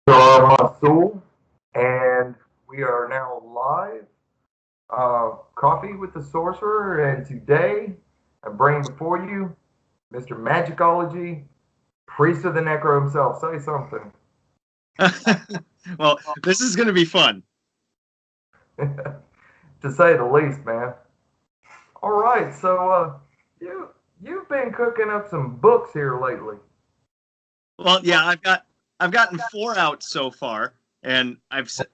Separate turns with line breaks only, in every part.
Soul, and we are now live. Coffee with the Sorcerer, and today I bring before you Mr. Magickology, priest of the Necro himself. Say something.
Well, this is going to be fun.
To say the least, man. All right, so you've been cooking up some books here lately.
Well, yeah, I've gotten 4 out so far, and I've sent.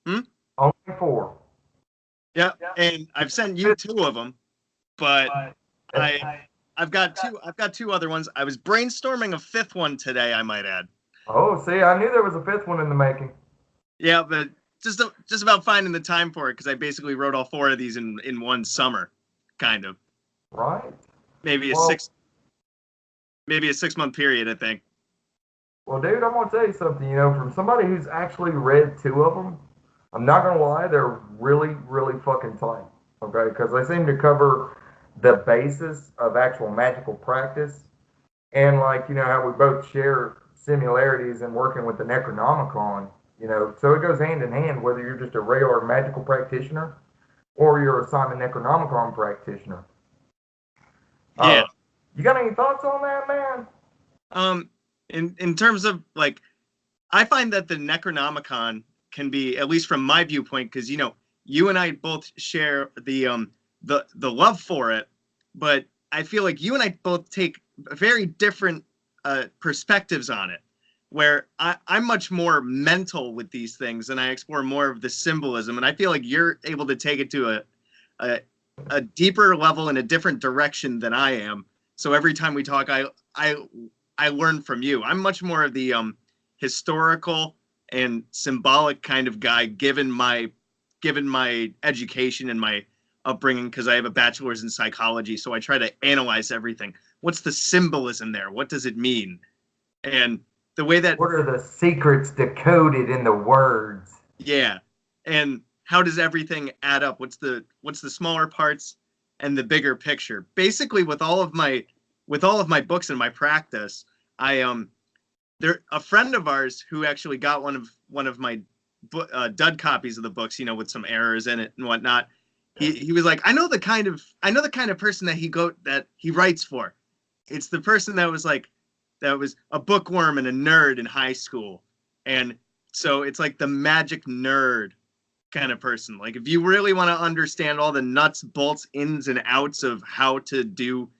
Hmm?
Only 4.
Yeah, and I've sent you 2 of them, but I've got 2. I've got 2 other ones. I was brainstorming a 5th one today, I might add.
Oh, see, I knew there was a 5th one in the making.
Yeah, but just about finding the time for it, because I basically wrote all 4 of these in one summer, kind of.
Right.
Maybe a 6-month period, I think.
Well, dude, I'm gonna tell you something. From somebody who's actually read 2 of them, I'm not gonna lie, they're really, really fucking tight. Okay, because they seem to cover the basis of actual magical practice, and how we both share similarities in working with the Necronomicon. So it goes hand in hand whether you're just a regular magical practitioner or you're a Simon Necronomicon practitioner.
Yeah.
You got any thoughts on that, man?
In terms of I find that the Necronomicon can be, at least from my viewpoint, because you and I both share the love for it, but I feel like you and I both take very different perspectives on it. Where I'm much more mental with these things, and I explore more of the symbolism, and I feel like you're able to take it to a deeper level in a different direction than I am. So every time we talk, I learn from you. I'm much more of the historical and symbolic kind of guy, given my education and my upbringing, because I have a bachelor's in psychology. So I try to analyze everything. What's the symbolism there? What does it mean? And the way that,
what are the secrets decoded in the words?
Yeah, and how does everything add up? What's the smaller parts and the bigger picture? Basically, with all of my books and my practice, there a friend of ours who actually got one of my dud copies of the books, with some errors in it and whatnot. He was like, I know the kind of person that he writes for. It's the person that was a bookworm and a nerd in high school, and so it's like the magic nerd kind of person. Like, if you really want to understand all the nuts, bolts, ins and outs of how to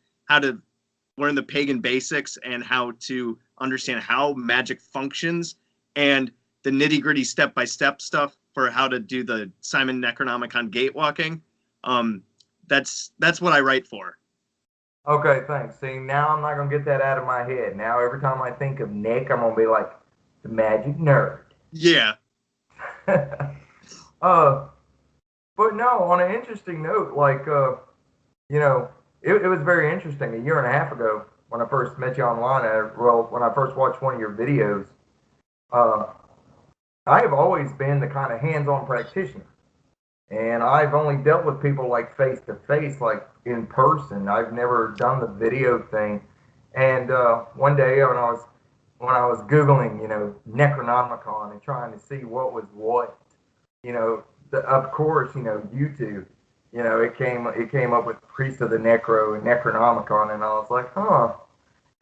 learn the pagan basics and how to understand how magic functions and the nitty-gritty step-by-step stuff for how to do the Simon Necronomicon gatewalking, that's what I write for.
Okay, thanks. See, now I'm not gonna get that out of my head. Now every time I think of Nick, I'm gonna be like the magic nerd.
Yeah.
But no, on an interesting note, it was very interesting. A year and a half ago, when I first met you online, when I first watched one of your videos, uh, I have always been the kind of hands-on practitioner. And I've only dealt with people like face to face, like in person. I've never done the video thing. And one day when I was googling, Necronomicon and trying to see what was what, of course, YouTube, it came up with Priest of the Necro and Necronomicon, and I was like, huh.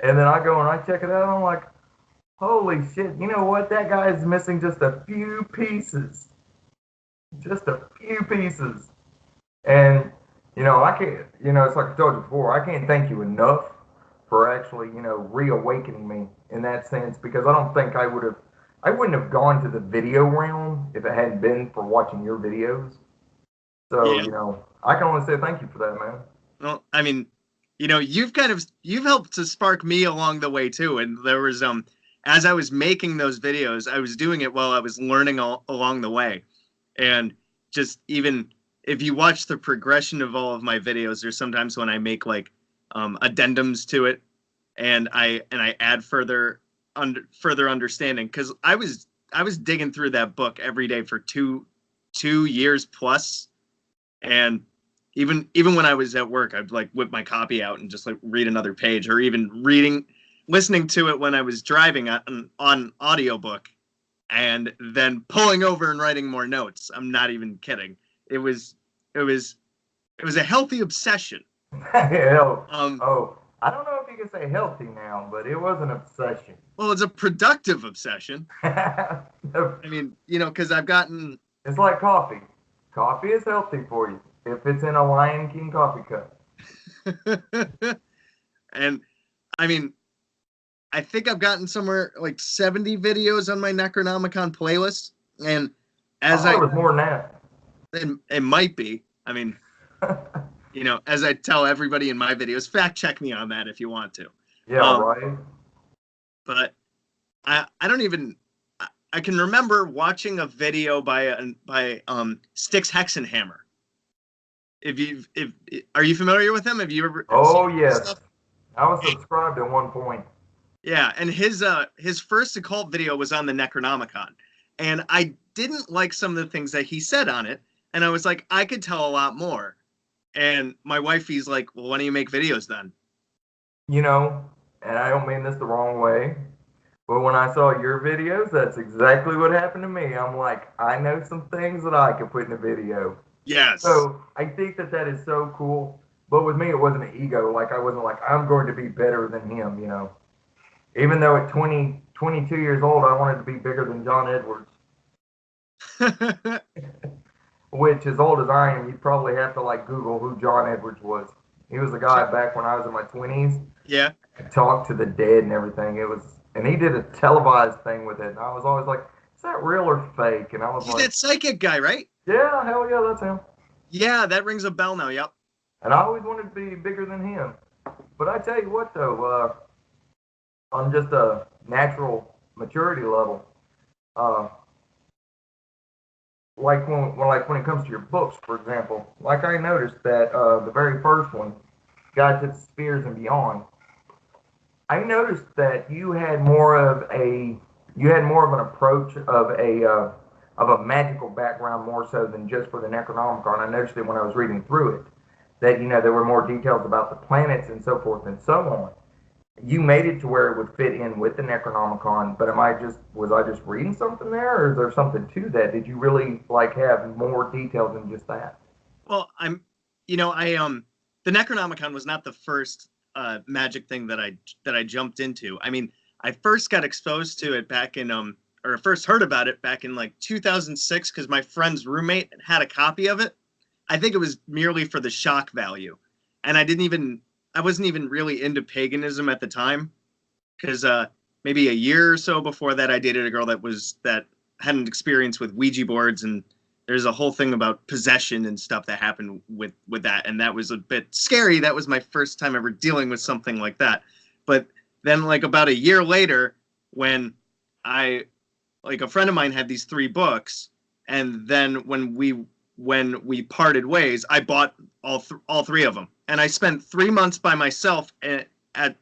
And then I go and I check it out, and I'm like, holy shit! You know what? That guy is missing just a few pieces. Just a few pieces. And, I can't, it's like I told you before, I can't thank you enough for actually, reawakening me in that sense, because I don't think I wouldn't have gone to the video realm if it hadn't been for watching your videos. So,
Yeah.
I can only say thank you for that, man.
Well, I mean, you've helped to spark me along the way too. And there was as I was making those videos, I was doing it while I was learning along the way. And just, even if you watch the progression of all of my videos, there's sometimes when I make addendums to it, and I add further understanding, because I was digging through that book every day for two years plus, and even when I was at work, I'd whip my copy out and just read another page, or even listening to it when I was driving on audiobook, and then pulling over and writing more notes. I'm not even kidding. It was it was it was a healthy obsession.
Hell,
Um,
oh, I don't know if you can say healthy now, but it was an obsession.
well, it's a productive obsession. I mean, because I've gotten
It's like coffee. Coffee is healthy for you if it's in a Lion King coffee cup.
and I mean, I think I've gotten somewhere like 70 videos on my Necronomicon playlist, and
I
as
thought it was more than that.
it might be. I mean, as I tell everybody in my videos, fact check me on that if you want to.
Yeah, right.
But I don't even. I can remember watching a video by Styx Hexenhammer. If are you familiar with him? Have you ever
Oh
seen his
yes,
stuff?
I was subscribed at one point.
Yeah, and his first occult video was on the Necronomicon, and I didn't like some of the things that he said on it, and I was like, I could tell a lot more. And my wifey's like, well, why don't you make videos then?
And I don't mean this the wrong way, but when I saw your videos, that's exactly what happened to me. I'm like, I know some things that I could put in a video.
Yes.
So I think that that is so cool. But with me, it wasn't an ego. Like, I wasn't like, I'm going to be better than him. Even though at 22 years old, I wanted to be bigger than John Edwards, which, as old as I am, you'd probably have to like Google who John Edwards was. He was a guy back when I was in my 20s.
Yeah.
Talked to the dead and everything. And he did a televised thing with it. And I was always like, is that real or fake? And I was
He's
like,
that psychic guy, right?
yeah, hell yeah, that's him.
Yeah, that rings a bell now. Yep.
And I always wanted to be bigger than him. But I tell you what, though, on just a natural maturity level, uh, like when it comes to your books, for example, like I noticed that the very first one, Guide to the Spheres and Beyond, I noticed that you had more of an approach of a magical background more so than just for the Necronomicon. I noticed it when I was reading through it that there were more details about the planets and so forth and so on. You made it to where it would fit in with the Necronomicon, but was I just reading something there, or is there something to that? Did you really like have more details than just that?
Well, the Necronomicon was not the first magic thing that I jumped into. I mean, I first got exposed to it back in or first heard about it back in like 2006 because my friend's roommate had a copy of it. I think it was merely for the shock value, and I wasn't even really into paganism at the time because maybe a year or so before that, I dated a girl that had an experience with Ouija boards, and there's a whole thing about possession and stuff that happened with that, and that was a bit scary. That was my first time ever dealing with something like that. But then, like about a year later, when a friend of mine had these 3 books, and then when we parted ways, I bought all 3 of them, and I spent 3 months by myself at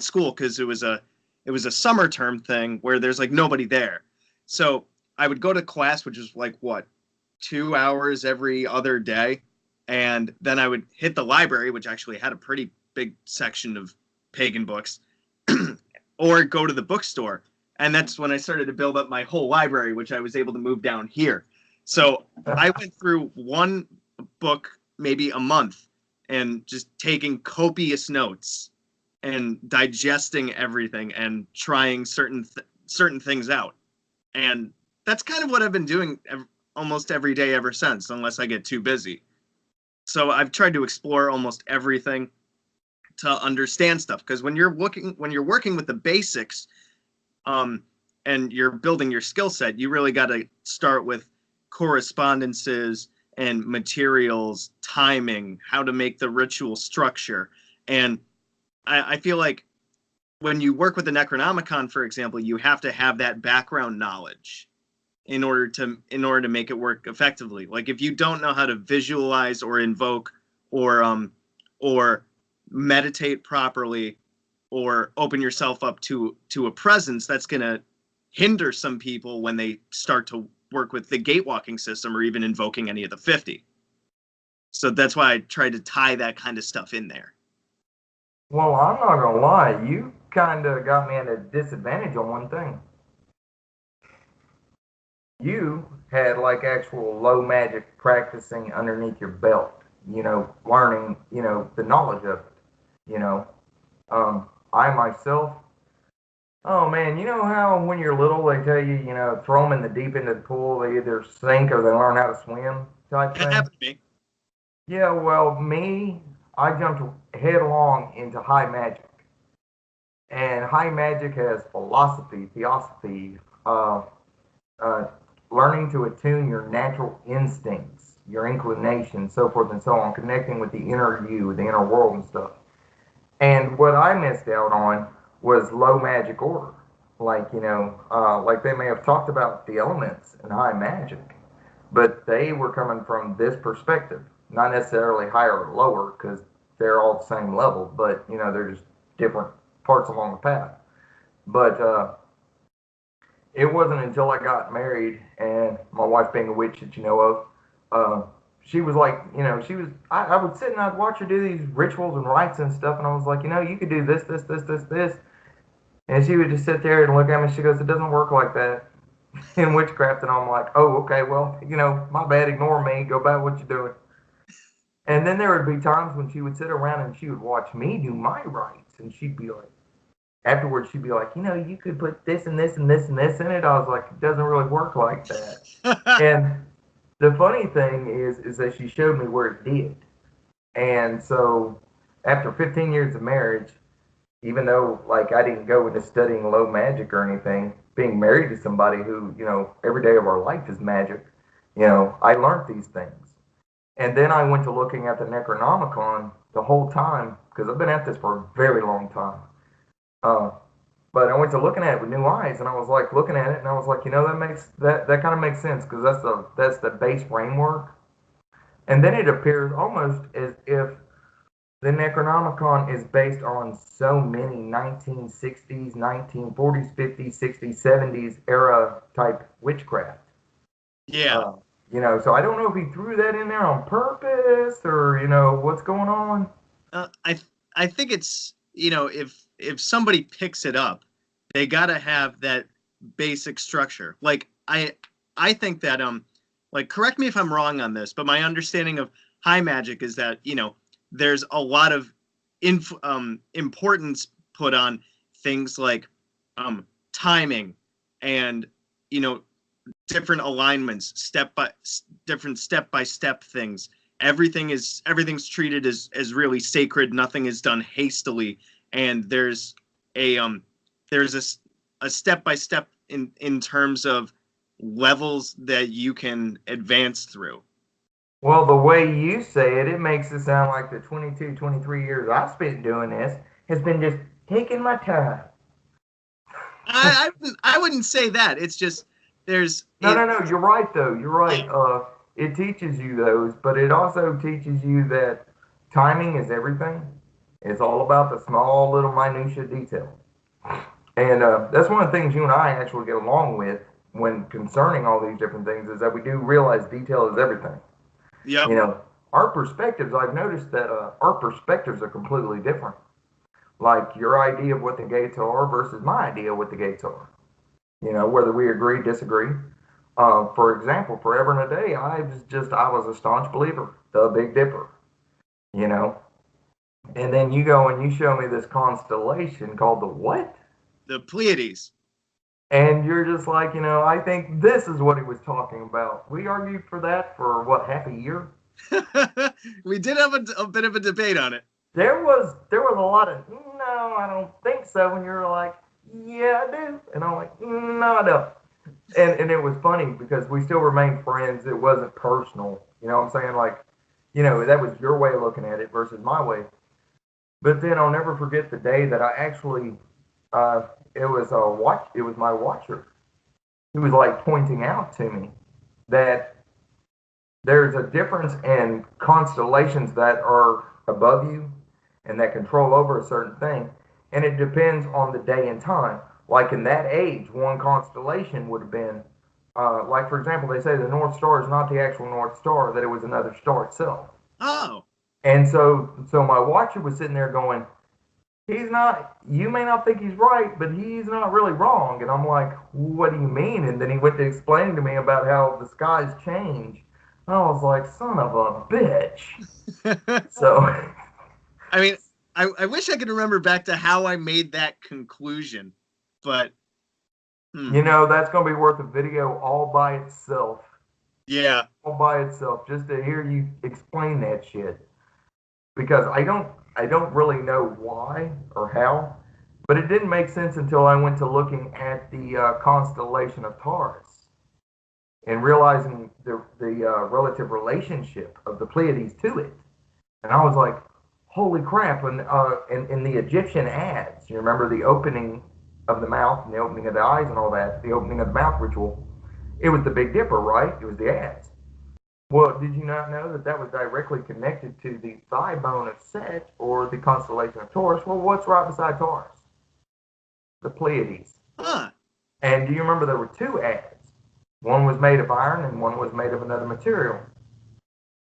school because it was a summer term thing where there's like nobody there. So I would go to class, which is like what 2 hours every other day, and then I would hit the library, which actually had a pretty big section of pagan books, or go to the bookstore. And that's when I started to build up my whole library, which I was able to move down here. So I went through one book maybe a month and just taking copious notes and digesting everything and trying certain things out. And that's kind of what I've been doing almost every day ever since, unless I get too busy. So I've tried to explore almost everything to understand stuff, because when you're working with the basics, and you're building your skill set, you really got to start with correspondences and materials, timing, how to make the ritual structure. And I feel like when you work with the Necronomicon, for example, you have to have that background knowledge in order to make it work effectively. Like if you don't know how to visualize or invoke or meditate properly or open yourself up to a presence, that's going to hinder some people when they start to work with the gatewalking system or even invoking any of the 50. So that's why I try to tie that kind of stuff in there.
Well, I'm not gonna lie, kind of got me at a disadvantage on one thing. You had like actual low magic practicing underneath your belt, learning, the knowledge of it, you know. I myself, oh man, you know how when you're little they tell you, throw them in the deep end of the pool, they either sink or they learn how to swim type
That
thing?
happened to me.
Yeah, well, I jumped headlong into high magic. And high magic has philosophy, theosophy, uh, uh, learning to attune your natural instincts, your inclinations, so forth and so on, connecting with the inner you, the inner world and stuff. And what I missed out on was low magic order. Like they may have talked about the elements in high magic, but they were coming from this perspective, not necessarily higher or lower, because they're all the same level, but they're just different parts along the path. But it wasn't until I got married and my wife being a witch that you know of, she was like, I would sit and I'd watch her do these rituals and rites and stuff, and I was like, you could do this, this, this, this, this. And she would just sit there and look at me. She goes, it doesn't work like that in witchcraft. And I'm like, oh, okay, well, my bad, ignore me, go back what you're doing. And then there would be times when she would sit around and she would watch me do my rites, and she'd be like, afterwards she'd be like, you could put this and this and this and this in it. I was like, it doesn't really work like that. And the funny thing is that she showed me where it did. And so after 15 years of marriage, even though like I didn't go into studying low magic or anything, being married to somebody who, every day of our life is magic, I learned these things. And then I went to looking at the Necronomicon the whole time, because I've been at this for a very long time. Uh, but I went to looking at it with new eyes, and I was like looking at it, and I was like, that kind of makes sense, because that's the base framework. And then it appears almost as if the Necronomicon is based on so many 1960s, 1940s, 50s, 60s, 70s era type witchcraft.
Yeah.
So I don't know if he threw that in there on purpose or what's going on.
I think it's if somebody picks it up, they gotta have that basic structure. Like I think that like correct me if I'm wrong on this, but my understanding of high magic is that there's a lot of importance put on things like timing and different alignments, different step by step things. Everything's treated as really sacred. Nothing is done hastily, and there's a step by step in terms of levels that you can advance through.
Well, the way you say it, it makes it sound like the 22, 23 years I've spent doing this has been just taking my time.
I wouldn't say that. It's just there's
No. You're right though. You're right.
Yeah.
It teaches you those, but it also teaches you that timing is everything. It's all about the small little minutia detail, and that's one of the things you and I actually get along with when concerning all these different things is that we do realize detail is everything.
Yep.
Our perspectives. I've noticed that our perspectives are completely different. Like your idea of what the gates are versus my idea of what the gates are. Whether we agree, disagree. For example, forever and a day, I was a staunch believer, the Big Dipper, you know. And then you go and you show me this constellation called the what?
The Pleiades.
And you're just like, I think this is what he was talking about. We argued for that for what, half a year?
We did have a bit of a debate on it.
There was a lot of no, I don't think so. And you're like, yeah, I do. And I'm like, no, I don't. And it was funny because we still remained friends. It wasn't personal. You know what I'm saying? Like, that was your way of looking at it versus my way. But then I'll never forget the day that I actually, it was my watcher who was like pointing out to me that there's a difference in constellations that are above you and that control over a certain thing. And it depends on the day and time. Like in that age, one constellation would have been, like for example, they say the North Star is not the actual North Star, that it was another star itself.
Oh.
And so my watcher was sitting there going, he's not, you may not think he's right, but he's not really wrong. And I'm like, what do you mean? And then he went to explain to me about how the skies change. And I was like, son of a bitch. So,
I mean, I wish I could remember back to how I made that conclusion, but
that's going to be worth a video all by itself.
Yeah.
All by itself, just to hear you explain that shit. Because I don't really know why or how, but it didn't make sense until I went to looking at the constellation of Taurus and realizing the relative relationship of the Pleiades to it. And I was like, holy crap! And in the Egyptian ads, you remember the opening of the mouth and the opening of the eyes and all that, the opening of the mouth ritual. It was the Big Dipper, right? It was the ads. Well, did you not know that that was directly connected to the thigh bone of Set or the constellation of Taurus? Well, what's right beside Taurus? The Pleiades.
Huh.
And do you remember there were two ads? One was made of iron and one was made of another material.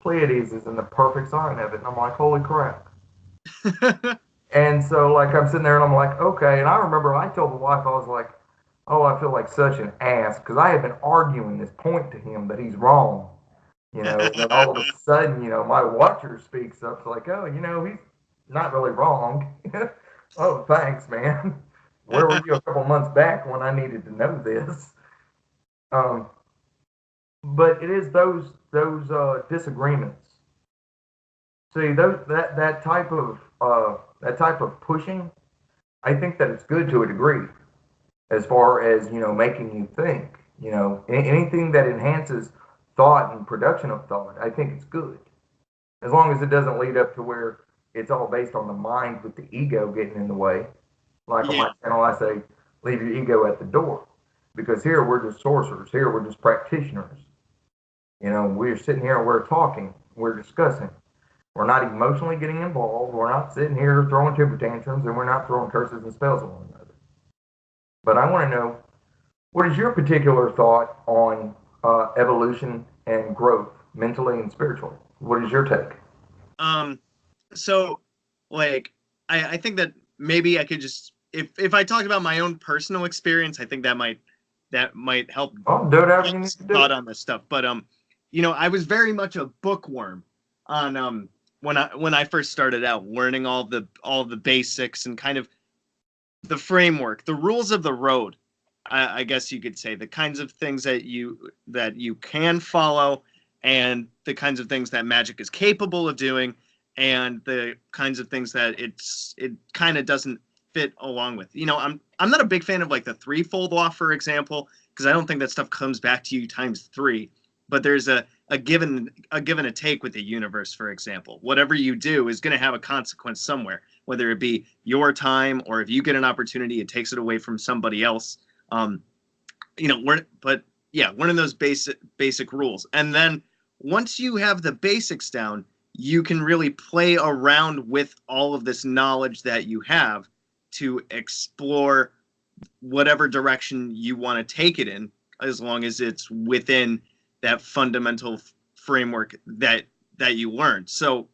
Pleiades is in the perfect sign of it. And I'm like, holy crap. And so, like, I'm sitting there and I'm like, okay. And I remember I told the wife, I was like, oh, I feel like such an ass because I had been arguing this point to him that he's wrong. And then all of a sudden, my watcher speaks up. It's like, oh, he's not really wrong. Oh, thanks, man. Where were you a couple months back when I needed to know this? But it is those disagreements. See, that type of pushing, I think that it's good to a degree, as far as making you think. Anything that enhances thought and production of thought, I think it's good, as long as it doesn't lead up to where it's all based on the mind with the ego getting in the way. Like on my channel, I say, leave your ego at the door, because here we're just sorcerers. Here we're just practitioners. We're sitting here and we're talking, we're discussing. We're not emotionally getting involved. We're not sitting here throwing temper tantrums, and we're not throwing curses and spells at one another. But I want to know, what is your particular thought on evolution and growth, mentally and spiritually? What is your take?
So, like, I think that maybe I could just, if I talked about my own personal experience, I think that might help.
Oh, do whatever you need to do.
Thought on this stuff, but I was very much a bookworm on when I first started out learning all the basics and kind of the framework, the rules of the road. I guess you could say the kinds of things that you can follow, and the kinds of things that magic is capable of doing, and the kinds of things that it kind of doesn't fit along with. I'm not a big fan of like the threefold law, for example, because I don't think that stuff comes back to you times 3. But there's a give and a take with the universe, for example. Whatever you do is going to have a consequence somewhere, whether it be your time, or if you get an opportunity, it takes it away from somebody else. One of those basic rules. And then once you have the basics down, you can really play around with all of this knowledge that you have to explore whatever direction you want to take it in, as long as it's within that fundamental framework that you learned. So,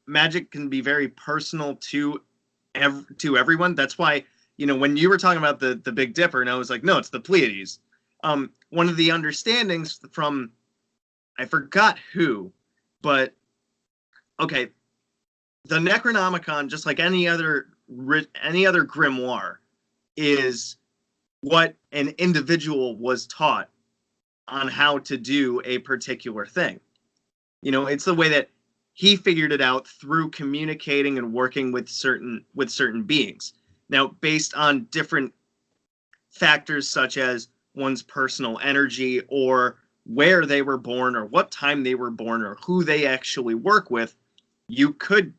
magic can be very personal to everyone. That's why, when you were talking about the Big Dipper, and I was like, no, it's the Pleiades. One of the understandings from, I forgot who, but okay, the Necronomicon, just like any other grimoire, is what an individual was taught on how to do a particular thing. It's the way that he figured it out through communicating and working with certain beings. Now, based on different factors such as one's personal energy, or where they were born, or what time they were born, or who they actually work with, you could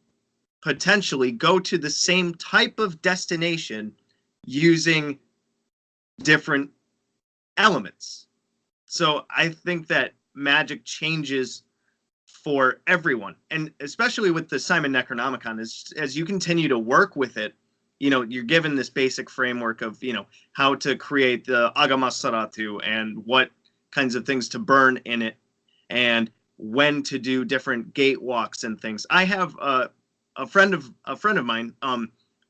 potentially go to the same type of destination using different elements. So I think that magic changes for everyone, and especially with the Simon Necronomicon, as you continue to work with it, you're given this basic framework of, how to create the Agamasaratu, and what kinds of things to burn in it, and when to do different gate walks and things. I have a a friend of mine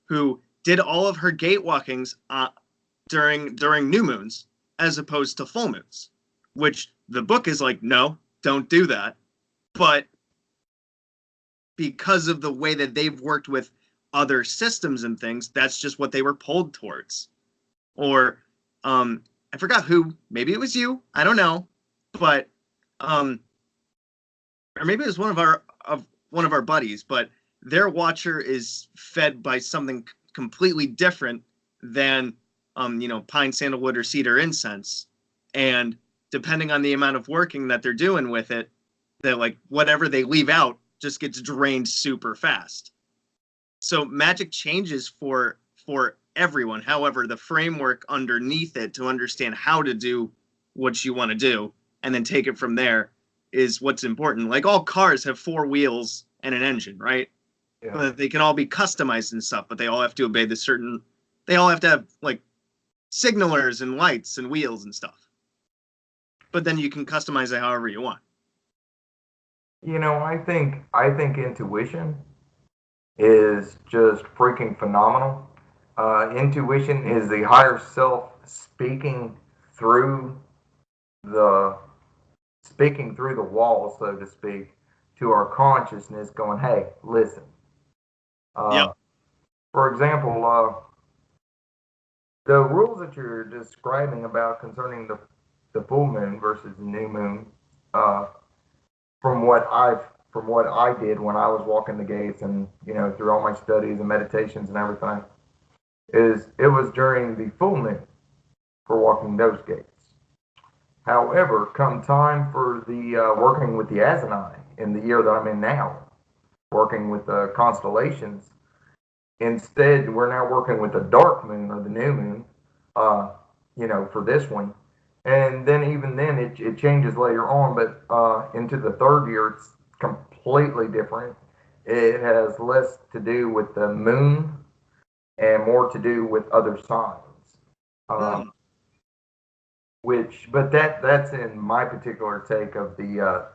who did all of her gate walkings during new moons as opposed to full moons, which the book is like, no, don't do that. But because of the way that they've worked with other systems and things, that's just what they were pulled towards. Or I forgot who, maybe it was you, I don't know, but or maybe it was one of our buddies, but their watcher is fed by something completely different than pine, sandalwood, or cedar incense. And depending on the amount of working that they're doing with it, that like whatever they leave out just gets drained super fast. So magic changes for everyone. However, the framework underneath it to understand how to do what you want to do and then take it from there is what's important. Like all cars have 4 wheels and an engine, right?
Yeah.
But they can all be customized and stuff, but they all have to obey they all have to have like signalers and lights and wheels and stuff. But then you can customize it however you want.
I think intuition is just freaking phenomenal. Intuition is the higher self through the speaking through the wall, so to speak, to our consciousness, going, "Hey, listen."
Yep.
For example, the rules that you're describing about concerning the full moon versus the new moon, from what I did when I was walking the gates, and through all my studies and meditations and everything, it was during the full moon for walking those gates. However, come time for the working with the Azanai in the year that I'm in now, working with the constellations, instead we're now working with the dark moon or the new moon, for this one. And then even then it changes later on, but into the third year it's completely different. It has less to do with the moon and more to do with other signs. But that's in my particular take of the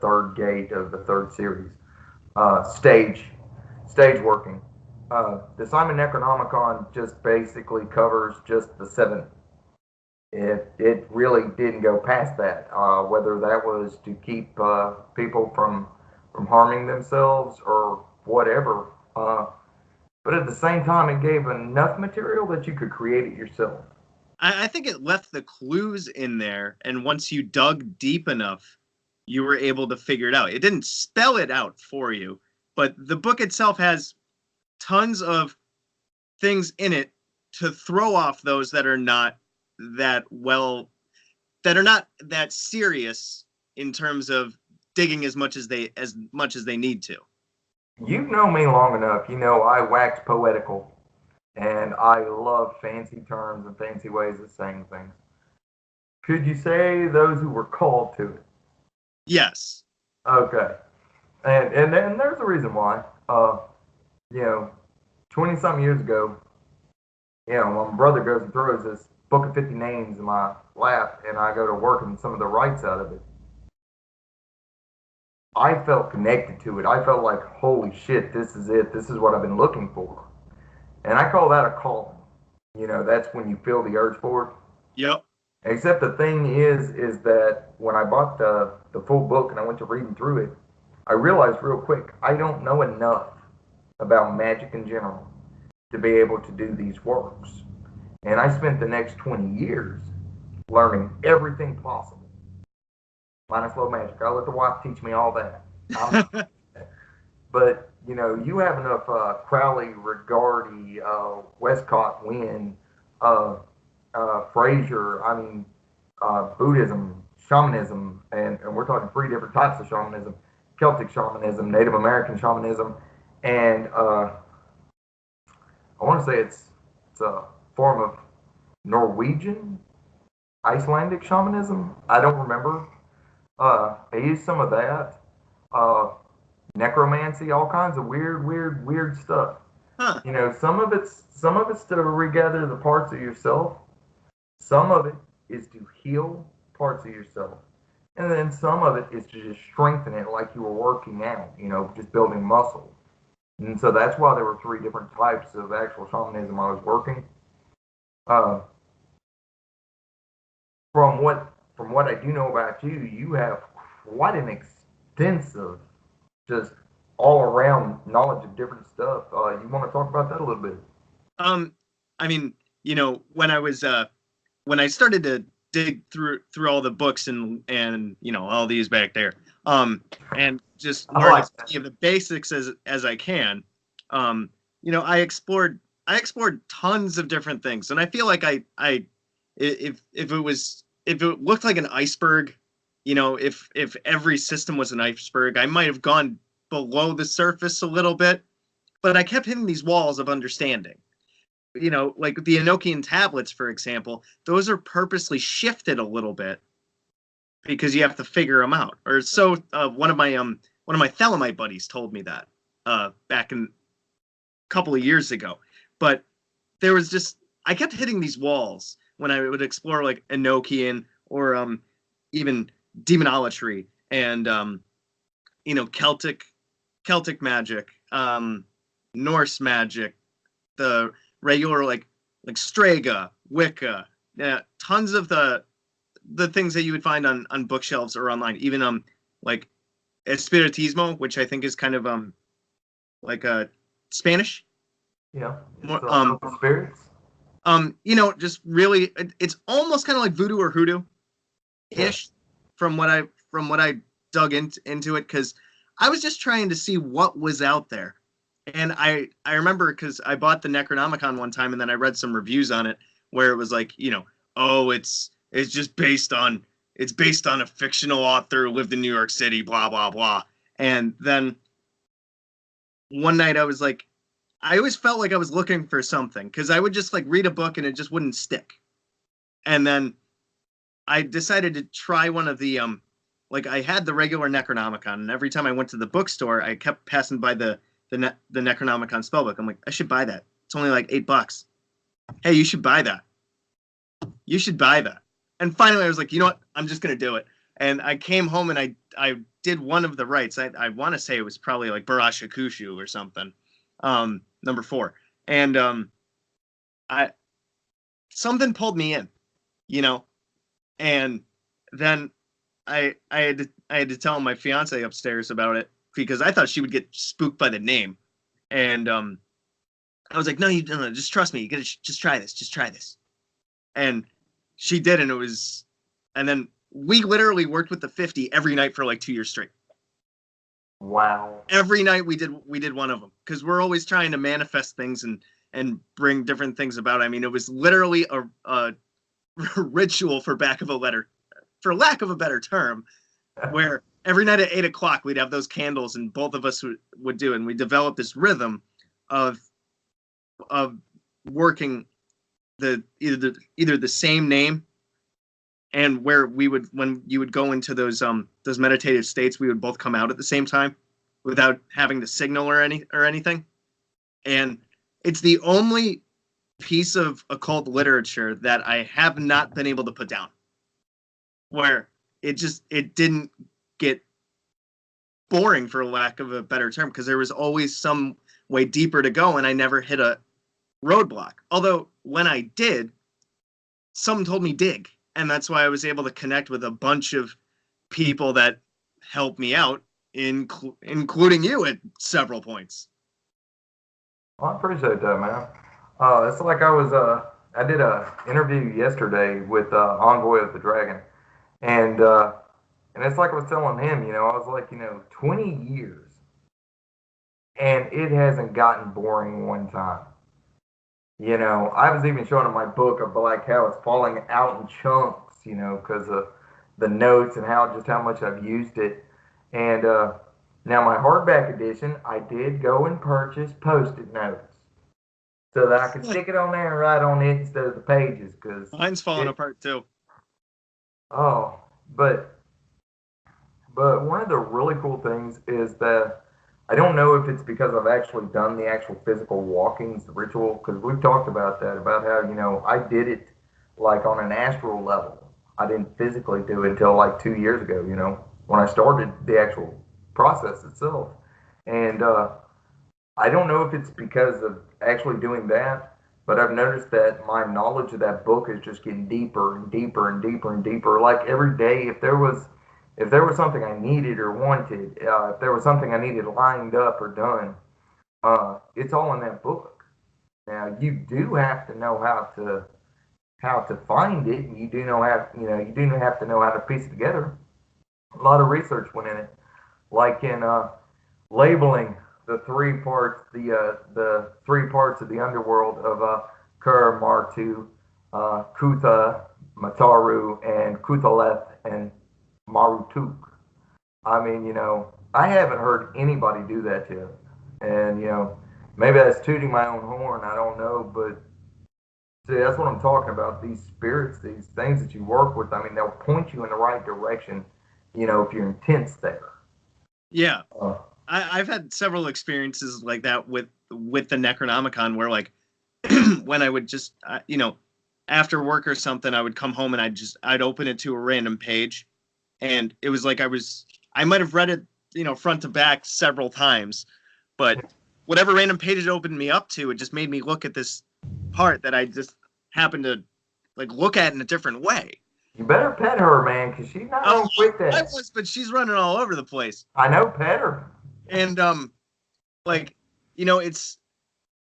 third gate of the third series, stage working. The Simon Necronomicon just basically covers just the 7. It really didn't go past that. Whether that was to keep people from harming themselves or whatever. But at the same time, it gave enough material that you could create it yourself.
I think it left the clues in there, and once you dug deep enough, you were able to figure it out. It didn't spell it out for you, but the book itself has tons of things in it to throw off those that are not that serious in terms of digging as much as they need to.
You know me long enough. You know I wax poetical, and I love fancy terms and fancy ways of saying things. Could you say those who were called to it?
Yes.
Okay. And there's a reason why. You know, 20 some years ago, my brother goes and throws this book of 50 names in my lap, and I go to work and some of the rights out of it. I felt connected to it. I felt like, holy shit, this is it. This is what I've been looking for. And I call that a calling. That's when you feel the urge for it.
Yep.
Except the thing is that when I bought the full book and I went to reading through it, I realized real quick I don't know enough about magic in general to be able to do these works. And I spent the next 20 years learning everything possible. Minus low magic. I let the wife teach me all that. But you have enough Crowley, Rigardi, Westcott, Wynn, Fraser. I mean, Buddhism, shamanism, and we're talking 3 different types of shamanism: Celtic shamanism, Native American shamanism, and I want to say it's a form of Norwegian, Icelandic shamanism. I don't remember. I used some of that. Necromancy, all kinds of weird stuff.
Huh.
Some of it's to regather the parts of yourself. Some of it is to heal parts of yourself, and then some of it is to just strengthen it, like you were working out. Just building muscle. And so that's why there were three different types of actual shamanism I was working. Uh, from what I do know about you, you have quite an extensive, just all around knowledge of different stuff. You want to talk about that a little bit?
Um, I mean, when I started to dig through all the books and all these back there, and just
I
learn
like
as many of the basics as I can, I explored tons of different things, and I feel like I if it looked like an iceberg, if every system was an iceberg, I might have gone below the surface a little bit, but I kept hitting these walls of understanding. Like the Enochian tablets, for example, those are purposely shifted a little bit because you have to figure them out. Or so one of my Thelemite buddies told me that back in a couple of years ago. But there was just I kept hitting these walls when I would explore like Enochian or even demonolatry and Celtic magic, Norse magic, the regular like Strega, Wicca, yeah, tons of the things that you would find on bookshelves or online, even like Espiritismo, which I think is kind of like Spanish.
Yeah, it's
More,
with the spirits.
just really, it's almost kind of like voodoo or hoodoo
Yeah.
ish from what I dug into it because I was just trying to see what was out there. And I remember because I bought the Necronomicon one time and then I read some reviews on it where it was like, oh, it's just based on a fictional author who lived in New York City, blah blah blah. And then one night I was like, I always felt like I was looking for something because I would just like read a book and it just wouldn't stick. And then I decided to try one of the like I had the regular Necronomicon, and every time I went to the bookstore, I kept passing by the Necronomicon spellbook. I'm like, I should buy that. It's only like $8. Hey, you should buy that. You should buy that. And finally, I was like, you know what? I'm just gonna do it. And I came home and I did one of the rites. I want to say it was probably like Barashakushu or something, number 4. And I something pulled me in, you know, and then I had to tell my fiance upstairs about it because I thought she would get spooked by the name, and I was like, no, no, just trust me. You gotta just try this. Just try this. And she did, and it was, and then we literally worked with the 50 every night for like 2 years straight.
Wow.
Every night we did one of them because we're always trying to manifest things and bring different things about. I mean, it was literally a ritual for lack of a better term, where every night at 8 o'clock we'd have those candles and both of us would do it. And we developed this rhythm of working either the same name, and where we would, when you would go into those meditative states, we would both come out at the same time without having to signal or anything. And it's the only piece of occult literature that I have not been able to put down, where it didn't get boring, for lack of a better term, because there was always some way deeper to go and I never hit a roadblock. Although when I did, someone told me dig, and that's why I was able to connect with a bunch of people that helped me out, including you at several points.
Well, I appreciate that, man. It's like I did a interview yesterday with Envoy of the Dragon, and it's like I was telling him, I was like, 20 years, and it hasn't gotten boring one time. I was even showing him my book of like how it's falling out in chunks, because of the notes and how much I've used it. And now my hardback edition, I did go and purchase post-it notes so that I could stick it on there and write on it instead of the pages, because
Mine's falling
it.
apart too.
Oh, but one of the really cool things is that I don't know if it's because I've actually done the actual physical walkings, the ritual, because we've talked about that, about how, I did it like on an astral level. I didn't physically do it until like 2 years ago, when I started the actual process itself. And I don't know if it's because of actually doing that, but I've noticed that my knowledge of that book is just getting deeper and deeper and deeper and deeper. Like every day, if there was something I needed or wanted, if there was something I needed lined up or done, it's all in that book. Now you do have to know how to find it. You do know how you do have to know how to piece it together. A lot of research went in it, like in labeling the three parts of the underworld of Kur, Martu, Kutha, Mataru, and Kuthaleth and Marutuk. I mean, I haven't heard anybody do that yet, and maybe that's tooting my own horn. I don't know, but see, that's what I'm talking about. These spirits, these things that you work with. I mean, they'll point you in the right direction. If your intent's there.
Yeah,
Uh,
I've had several experiences like that with the Necronomicon, where like when I would just after work or something, I would come home and I'd open it to a random page, and it was like I might have read it front to back several times, but whatever random page it opened me up to, it just made me look at this part that I just happened to like look at in a different way.
You better pet her, man, because she's not
Oh,
gonna quit
I
that.
was, but she's running all over the place,
I know, pet her.
and like it's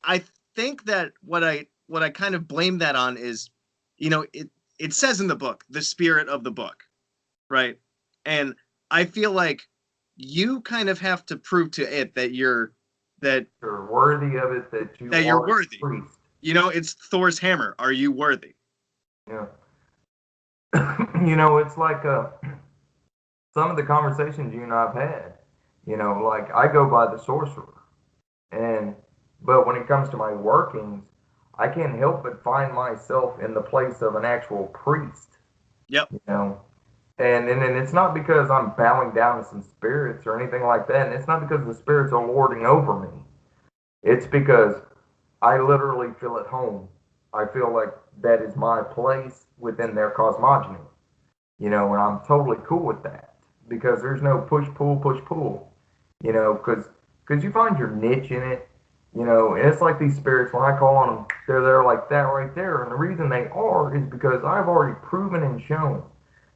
I think that what I kind of blame that on is, it says in the book, the spirit of the book, right? And I feel like you kind of have to prove to it that
You're worthy of it. That you
that you're
are a
worthy.
priest.
It's Thor's hammer. Are you worthy?
Yeah. It's like some of the conversations you and I've had. Like I go by the sorcerer, and but when it comes to my workings, I can't help but find myself in the place of an actual priest.
Yep.
You know, and it's not because I'm bowing down to some spirits or anything like that. And it's not because the spirits are lording over me. It's because I literally feel at home. I feel like that is my place within their cosmogony. And I'm totally cool with that because there's no push pull. Because you find your niche in it. And it's like these spirits. When I call on them, they're there like that right there. And the reason they are is because I've already proven and shown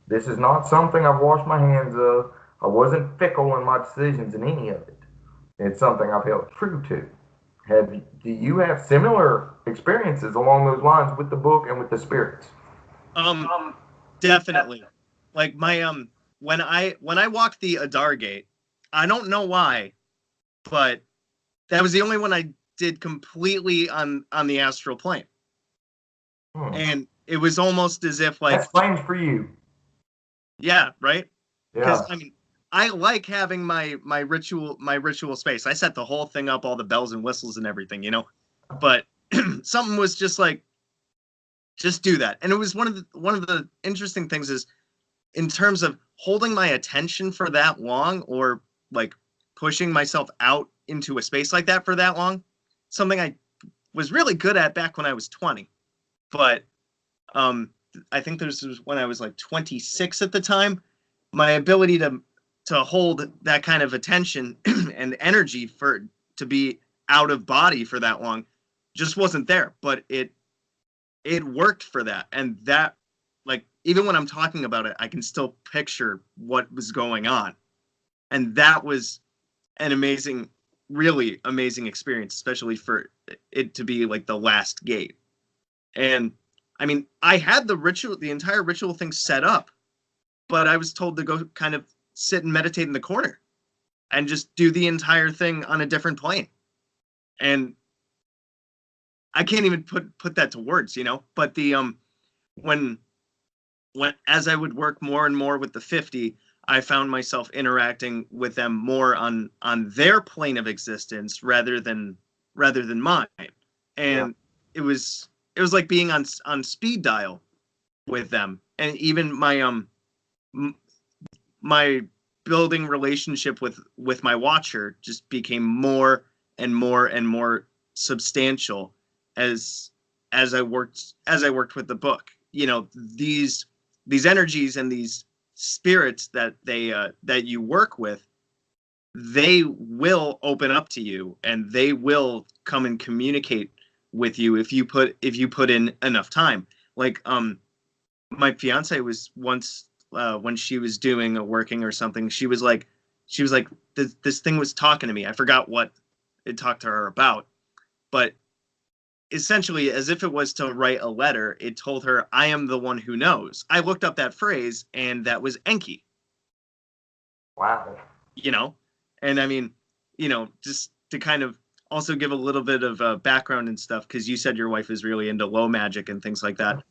this is not something I've washed my hands of. I wasn't fickle in my decisions in any of it. It's something I've held true to. Do you have similar experiences along those lines with the book and with the spirits?
Um, Definitely. Like my when I walked the Adar gate, I don't know why, but that was the only one I did completely on the astral plane.
Hmm.
And it was almost as if like,
That's strange for you.
yeah, right? Because
Yeah.
I mean, I like having my ritual space. I set the whole thing up, all the bells and whistles and everything. But something was just like, just do that. And it was one of the interesting things is, in terms of holding my attention for that long, or like pushing myself out into a space like that for that long, something I was really good at back when I was 20. But um, I think this was when I was like 26 at the time. My ability to hold that kind of attention and energy to be out of body for that long just wasn't there. But it worked for that, and that, like, even when I'm talking about it, I can still picture what was going on, and that was an amazing, really amazing experience, especially for it to be like the last gate. And I mean, I had the entire ritual thing set up, but I was told to go kind of sit and meditate in the corner and just do the entire thing on a different plane. And I can't even put that to words. But the when as I would work more and more with the 50, I found myself interacting with them more on their plane of existence rather than mine.
Yeah.
And it was like being on speed dial with them. And even my building relationship with my watcher just became more and more and more substantial as as I worked with the book. These energies and these spirits that you work with, they will open up to you and they will come and communicate with you if you put in enough time. Like my fiance was once when she was doing a working or something, she was like this thing was talking to me. I forgot what it talked to her about, but essentially, as if it was to write a letter, it told her, I am the one who knows. I looked up that phrase, and that was Enki.
Wow.
You know? And I mean, just to kind of also give a little bit of background and stuff, because you said your wife is really into low magic and things like that.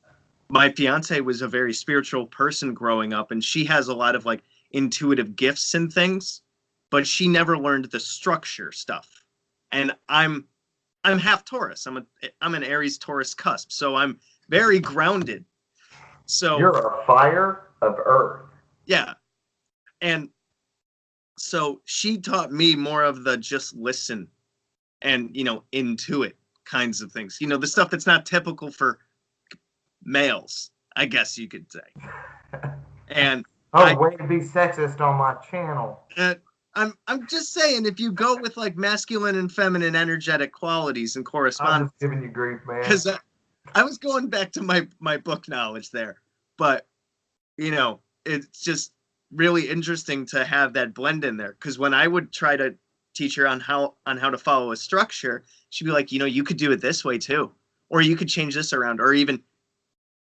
My fiance was a very spiritual person growing up, and she has a lot of like intuitive gifts and things, but she never learned the structure stuff. And I'm half Taurus. I'm an Aries Taurus cusp, so I'm very grounded. So
you're a fire of earth.
yeah, and so she taught me more of the just listen and into it kinds of things. The stuff that's not typical for males, I guess you could say. And
way to be sexist on my channel.
I'm just saying, if you go with like masculine and feminine energetic qualities and correspondence,
I'm just giving you grief, man.
Because I was going back to my book knowledge there, but it's just really interesting to have that blend in there. Because when I would try to teach her on how to follow a structure, she'd be like, you could do it this way too, or you could change this around, or even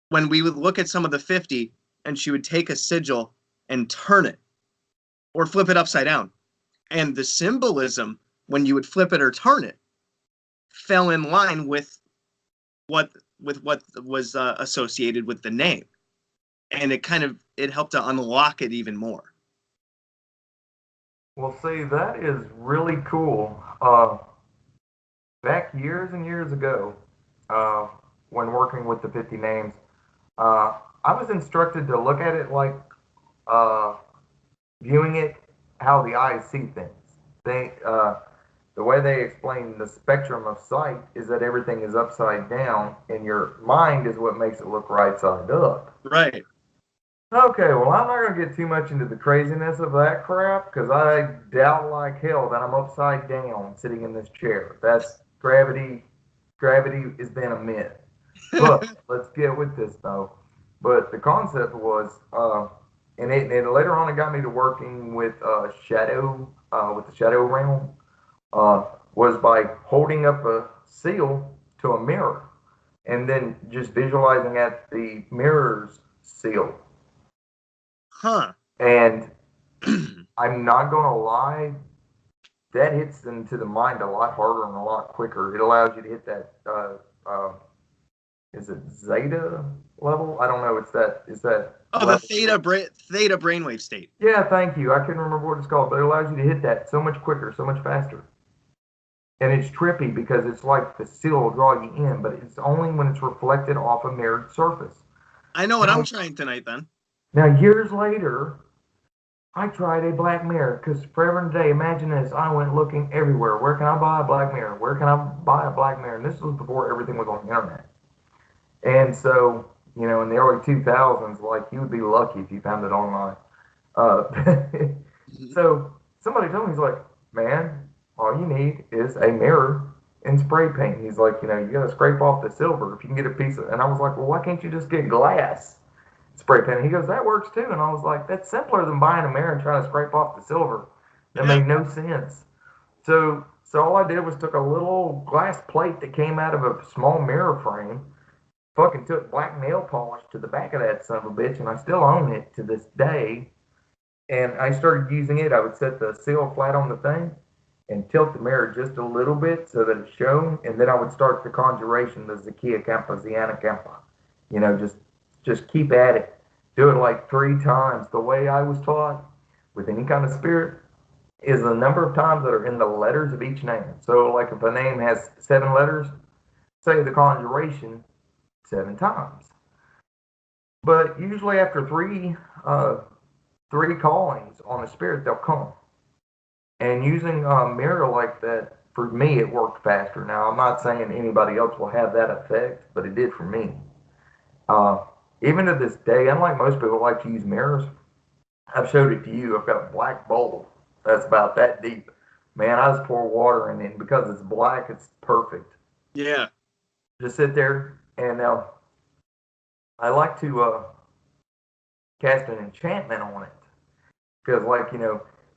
when we would look at some of the 50, and she would take a sigil and turn it or flip it upside down. And the symbolism, when you would flip it or turn it, fell in line with what was associated with the name. And it helped to unlock it even more.
Well, see, that is really cool. Back years and years ago, when working with the 50 names, I was instructed to look at it like viewing it how the eyes see things. The way they explain the spectrum of sight is that everything is upside down, and your mind is what makes it look right side up.
Right.
Okay, well, I'm not going to get too much into the craziness of that crap because I doubt like hell that I'm upside down sitting in this chair. That's gravity. Gravity has been a myth. But let's get with this though. But the concept was, and later on it got me to working with shadow, with the shadow realm, was by holding up a seal to a mirror and then just visualizing at the mirror's seal.
Huh.
And I'm not gonna lie, that hits into the mind a lot harder and a lot quicker. It allows you to hit that is it zeta level? I don't know. Is that
the theta brainwave state.
Yeah, thank you. I couldn't remember what it's called, but it allows you to hit that so much quicker, so much faster. And it's trippy because it's like the seal will draw you in, but it's only when it's reflected off a mirrored surface.
I know what I'm trying tonight then.
Now, years later, I tried a black mirror because forever and a day, imagine this, I went looking everywhere. Where can I buy a black mirror? Where can I buy a black mirror? And this was before everything was on the internet. And so, in the early 2000s, like, you would be lucky if you found it online. So somebody told me, he's like, man, all you need is a mirror and spray paint. He's like, you got to scrape off the silver if you can get a piece of, and I was like, well, why can't you just get glass spray paint? He goes, that works too. And I was like, that's simpler than buying a mirror and trying to scrape off the silver. That made no sense. So all I did was took a little glass plate that came out of a small mirror frame, fucking took black nail polish to the back of that son of a bitch, and I still own it to this day. And I started using it. I would set the seal flat on the thing and tilt the mirror just a little bit so that it's shown, and then I would start the conjuration, the Zakia Kampa, Ziana Kampa. Just keep at it. Do it like 3 times. The way I was taught with any kind of spirit is the number of times that are in the letters of each name. So like if a name has 7 letters, say the conjuration 7 times. But usually after three callings on the spirit, they'll come. And using a mirror like that, for me, it worked faster. Now, I'm not saying anybody else will have that effect, but it did for me. Even to this day, unlike most people like to use mirrors, I've showed it to you. I've got a black bowl That's about that deep. Man, I just pour water in it, and because it's black, it's perfect.
Yeah.
Just sit there, and now I like to cast an enchantment on it. Because, like,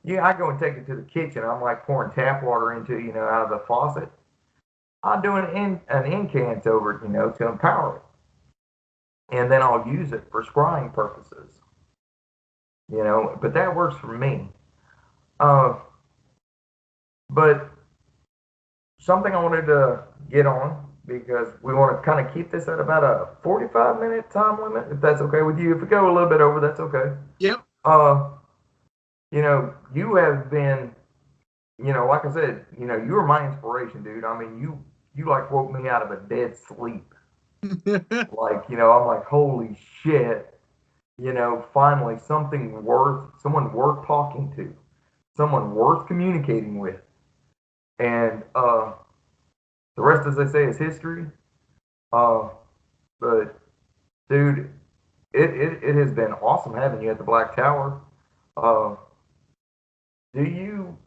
yeah, I go and take it to the kitchen. I'm like pouring tap water into, out of the faucet. I'm doing an incant over it, to empower it. And then I'll use it for scrying purposes, but that works for me. Uh, but something I wanted to get on because we want to kind of keep this at about a 45-minute time limit, if that's okay with you. If we go a little bit over, that's okay.
Yep.
Uh, you have been, like I said, you were my inspiration, dude. I mean, you like woke me out of a dead sleep. Like, I'm like, holy shit, finally someone worth talking to, someone worth communicating with. And the rest, as they say, is history. Uh, but dude, it has been awesome having you at the Black Tower. Uh, do you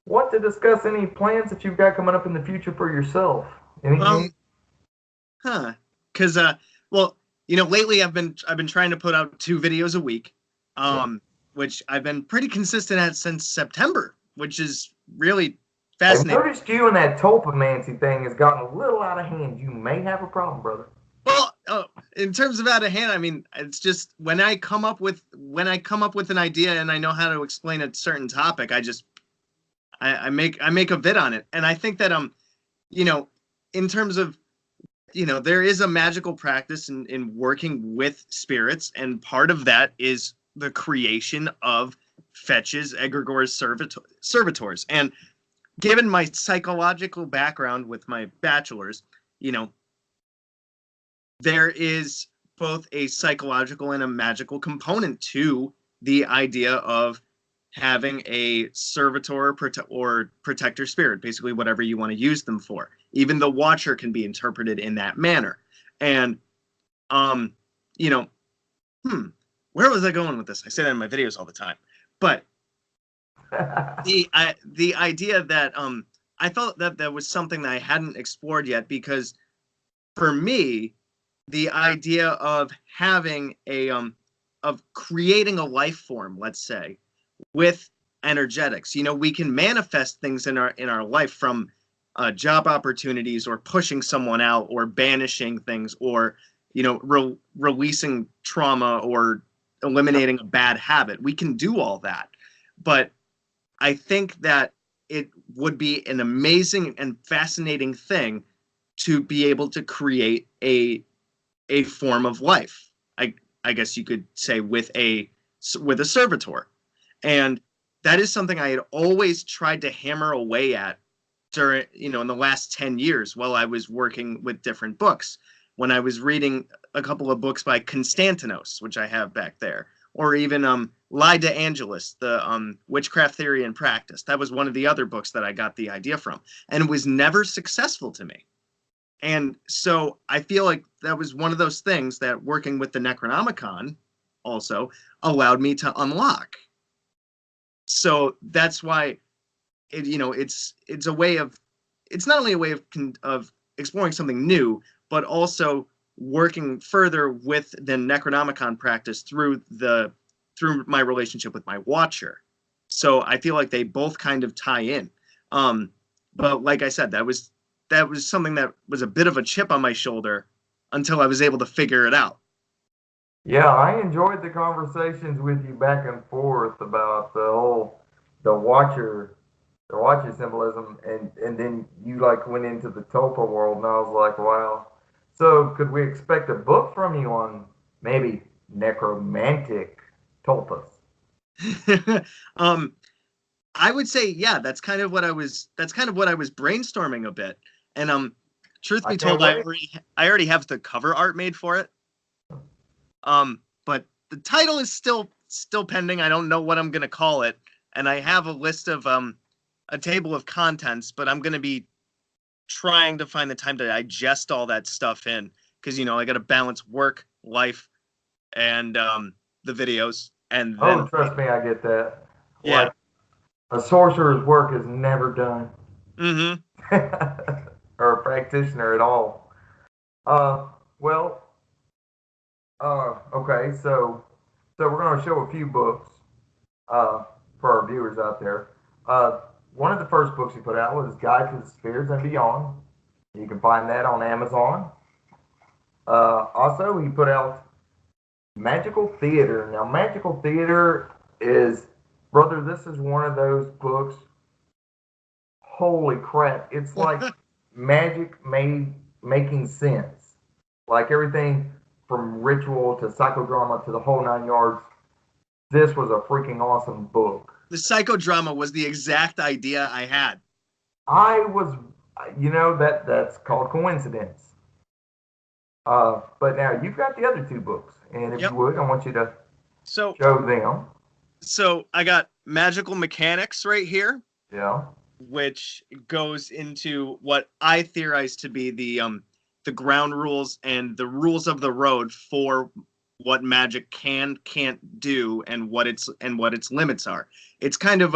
want to discuss any plans that you've got coming up in the future for yourself? Anything?
Um, huh. Because well, lately I've been trying to put out 2 videos a week.
Yeah.
Which I've been pretty consistent at since September, which is really
I've
fascinating.
noticed you and that Tulpamancy thing has gotten a little out of hand. You may have a problem, brother.
Well, in terms of out of hand, I mean, it's just when I come up with an idea and I know how to explain a certain topic, I make a vid on it, and I think that you know, in terms of there is a magical practice in working with spirits, and part of that is the creation of fetches, egregores, servitors, and given my psychological background with my bachelor's, you know, there is both a psychological and a magical component to the idea of having a servitor or protector spirit, basically whatever you want to use them for. Even the watcher can be interpreted in that manner. And um, you know, where was I going with this? I say that in my videos all the time. But the idea that I felt that that was something that I hadn't explored yet, because for me, the idea of having a of creating a life form, let's say, with energetics. We can manifest things in our life, from job opportunities, or pushing someone out, or banishing things, or releasing trauma, or eliminating a bad habit. We can do all that, but I think that it would be an amazing and fascinating thing to be able to create a form of life. I guess you could say with a servitor, and that is something I had always tried to hammer away at during in the last 10 years while I was working with different books. When I was reading a couple of books by Constantinos, which I have back there, or even Lie de Angelis, the Witchcraft Theory and Practice. That was one of the other books that I got the idea from, and it was never successful to me. And so I feel like that was one of those things that working with the Necronomicon also allowed me to unlock. So that's why it's a way of, it's not only a way of exploring something new, but also working further with the Necronomicon practice through my relationship with my watcher. So I feel like they both kind of tie in. But like I said, that was something that was a bit of a chip on my shoulder until I was able to figure it out.
Yeah, I enjoyed the conversations with you back and forth about the watcher, the watcher symbolism, and then you like went into the Topa world, and I was like, wow. So could we expect a book from you on maybe necromantic tulpas?
um, I would say, yeah, that's kind of what I was brainstorming a bit. And truth
I
be
can't
told,
wait.
I already have the cover art made for it. But the title is still pending. I don't know what I'm gonna call it, and I have a list of a table of contents, but I'm gonna be trying to find the time to digest all that stuff in, because I got to balance work, life, and the videos, and
Oh,
then
trust me, I get that.
yeah.
Like A sorcerer's work is never done,
Mm-hmm.
or a practitioner at all. Uh, well, okay, so we're going to show a few books uh, for our viewers out there. Uh, One of the first books he put out was Guide to the Spheres and Beyond. You can find that on Amazon. Also, he put out Magical Theater. Now, Magical Theater is, brother, this is one of those books. Holy crap! It's like magic made making sense. Like everything from ritual to psychodrama to the whole 9 yards. This was a freaking awesome book.
The psychodrama was the exact idea I had.
I was, that's called coincidence. But now you've got the other two books, and if you
Yep.
would, I want you to
So
show them.
so I got Magical Mechanics right here,
Yeah.
which goes into what I theorize to be the ground rules and the rules of the road for what magic can't do and what its limits are. It's kind of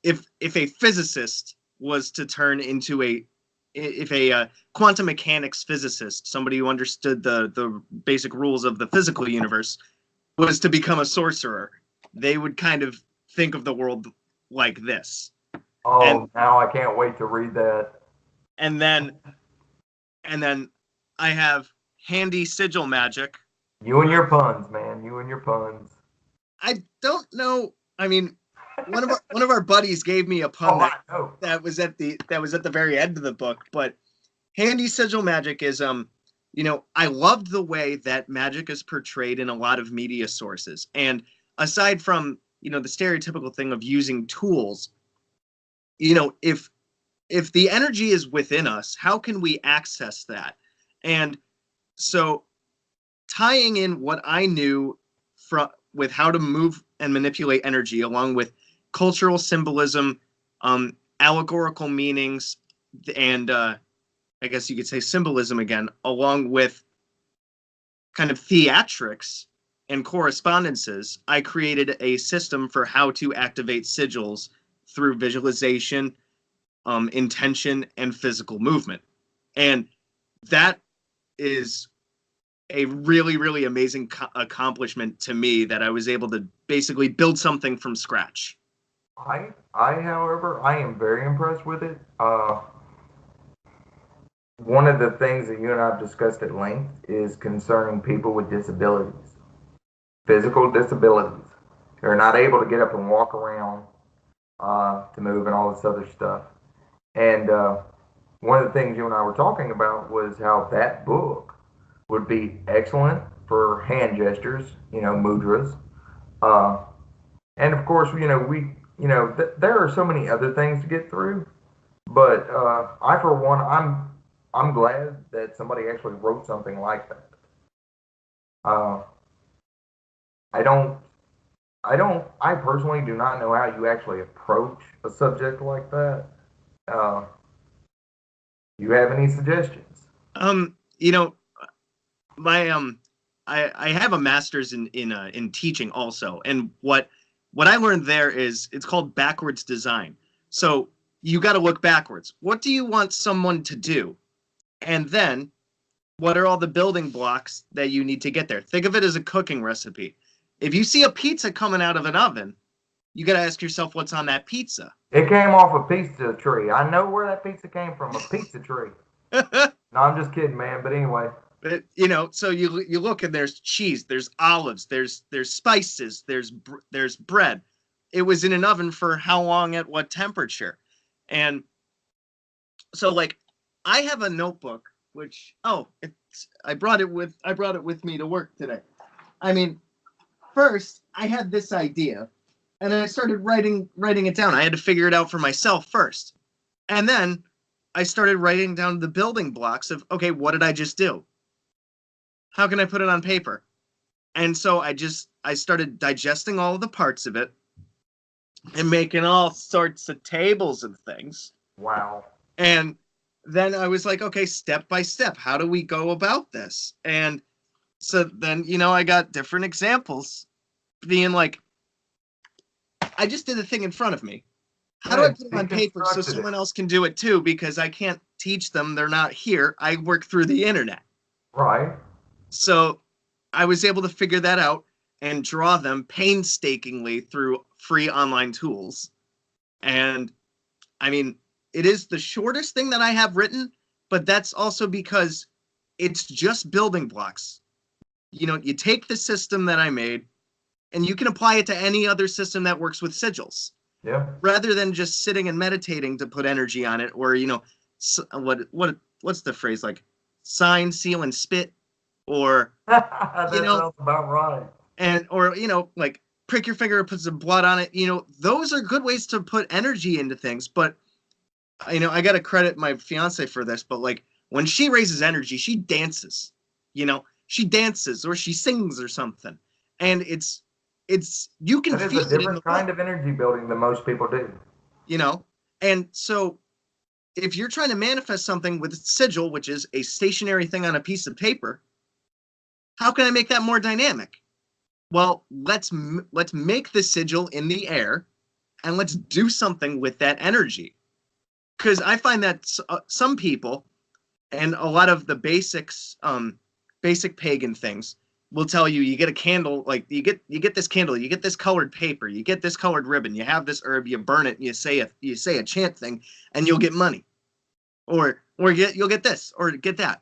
if a physicist was to turn into a if a quantum mechanics physicist, somebody who understood the basic rules of the physical universe, was to become a sorcerer, they would kind of think of the world like this. And
Oh, now I can't wait to read that.
and then and then I have handy sigil magic.
You and your puns, man. You and your puns.
I don't know. I mean, one of our buddies gave me a pun
Oh, I know.
that was at the very end of the book, but handy sigil magic is I loved the way that magic is portrayed in a lot of media sources. And aside from, the stereotypical thing of using tools, if the energy is within us, how can we access that? And so tying in what I knew from with how to move and manipulate energy, along with cultural symbolism, allegorical meanings, and I guess you could say symbolism again, along with kind of theatrics and correspondences, I created a system for how to activate sigils through visualization, intention, and physical movement. And that is a really, really amazing accomplishment to me, that I was able to basically build something from scratch.
However, I am very impressed with it. One of the things that you and I have discussed at length is concerning people with disabilities, physical disabilities. They're not able to get up and walk around, to move and all this other stuff. And one of the things you and I were talking about was how that book would be excellent for hand gestures, mudras. Uh, and of course, there are so many other things to get through. But I, for one, I'm glad that somebody actually wrote something like that. Uh, I don't, I personally do not know how you actually approach a subject like that. Uh, you have any suggestions?
Um, you know, my I have a master's in teaching also, and what I learned there is it's called backwards design. So you got to look backwards. What do you want someone to do? And then what are all the building blocks that you need to get there? Think of it as a cooking recipe. If you see a pizza coming out of an oven, you got to ask yourself what's on that pizza.
It came off a pizza tree. I know where that pizza came from, a pizza tree. No, I'm just kidding, man. But anyway,
But, so you look, and there's cheese, there's olives, there's spices, there's bread. It was in an oven for how long, at what temperature? And so, like, I have a notebook, which I brought it with me to work today. I mean, first I had this idea, and I started writing it down. I had to figure it out for myself first. And then I started writing down the building blocks of, okay, what did I just do? How can I put it on paper? And so I started digesting all of the parts of it and making all sorts of tables and things.
wow.
And then I was like, okay, step by step, how do we go about this? And so then, I got different examples, being like, I just did the thing in front of me. How do I put it on paper so
deconstructed
someone else can do it too? Because I can't teach them. They're not here. I work through the internet.
Right.
So I was able to figure that out and draw them painstakingly through free online tools. And I mean, it is the shortest thing that I have written, but that's also because it's just building blocks. You know, you take the system that I made and you can apply it to any other system that works with sigils.
Yeah.
Rather than just sitting and meditating to put energy on it, or, you know, what's the phrase, like sign, seal, and spit, or
That
you know,
sounds about right.
and or, you know, like prick your finger and put some blood on it. You know, those are good ways to put energy into things. But, you know, I got to credit my fiance for this, but like when she raises energy, she dances. You know, she dances or she sings or something, and it's you can
That is
feel
a
it in the
different
room,
kind of energy building than most people do.
you know. And so if you're trying to manifest something with sigil, which is a stationary thing on a piece of paper, how can I make that more dynamic? Well, let's make the sigil in the air, and let's do something with that energy. Because I find that some people and a lot of the basic pagan things will tell you, you get a candle, like you get this candle, you get this colored paper, you get this colored ribbon, you have this herb, you burn it, and you say a chant thing, and you'll get money, or you'll get this or get that.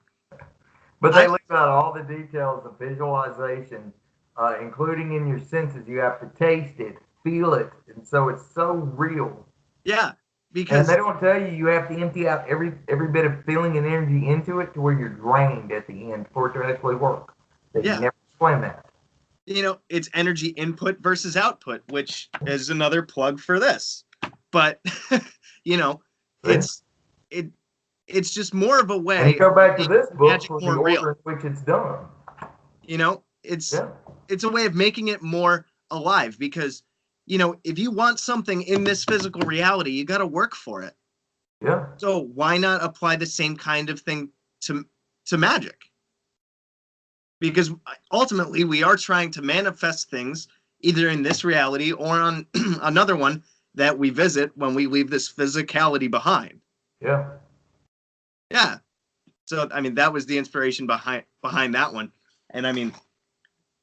But they
I
leave out all the details of visualization, including in your senses. You have to taste it, feel it, and so it's so real.
Yeah,
And
because
they don't tell you you have to empty out every bit of feeling and energy into it to where you're drained at the end for it to actually work. They
yeah,
never explain that.
you know, it's energy input versus output, which is another plug for this. But you know,
See?
it's it it's just more of a
And
way
you go
of
back to
making
this book
magic
for the
more real.
order in which it's done.
You know,
Yeah.
it's a way of making it more alive, because, you know, if you want something in this physical reality, you got to work for it.
Yeah.
So why not apply the same kind of thing to magic? Because ultimately we are trying to manifest things either in this reality or on another one that we visit when we leave this physicality behind.
Yeah.
Yeah. So I mean, that was the inspiration behind that one. And I mean,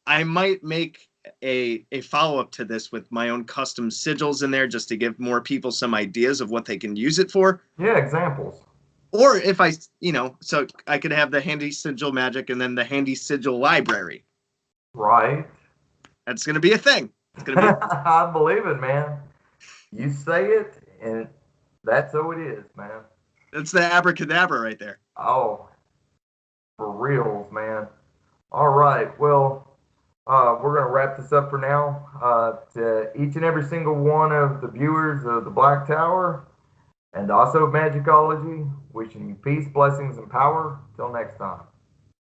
I might make a follow-up to this with my own custom sigils in there, just to give more people some ideas of what they can use it for.
Yeah. Examples.
Or if I, you know, so I could have the handy sigil magic and then the handy sigil library.
Right.
That's going to be a thing. It's going to be
I believe it, man. You say it, and that's how it is, man.
that's the abracadabra right there.
Oh, for reals, man. All right. Well, we're going to wrap this up for now. To each and every single one of the viewers of the Black Tower and also Magickology, wishing you peace, blessings, and power. Till next time.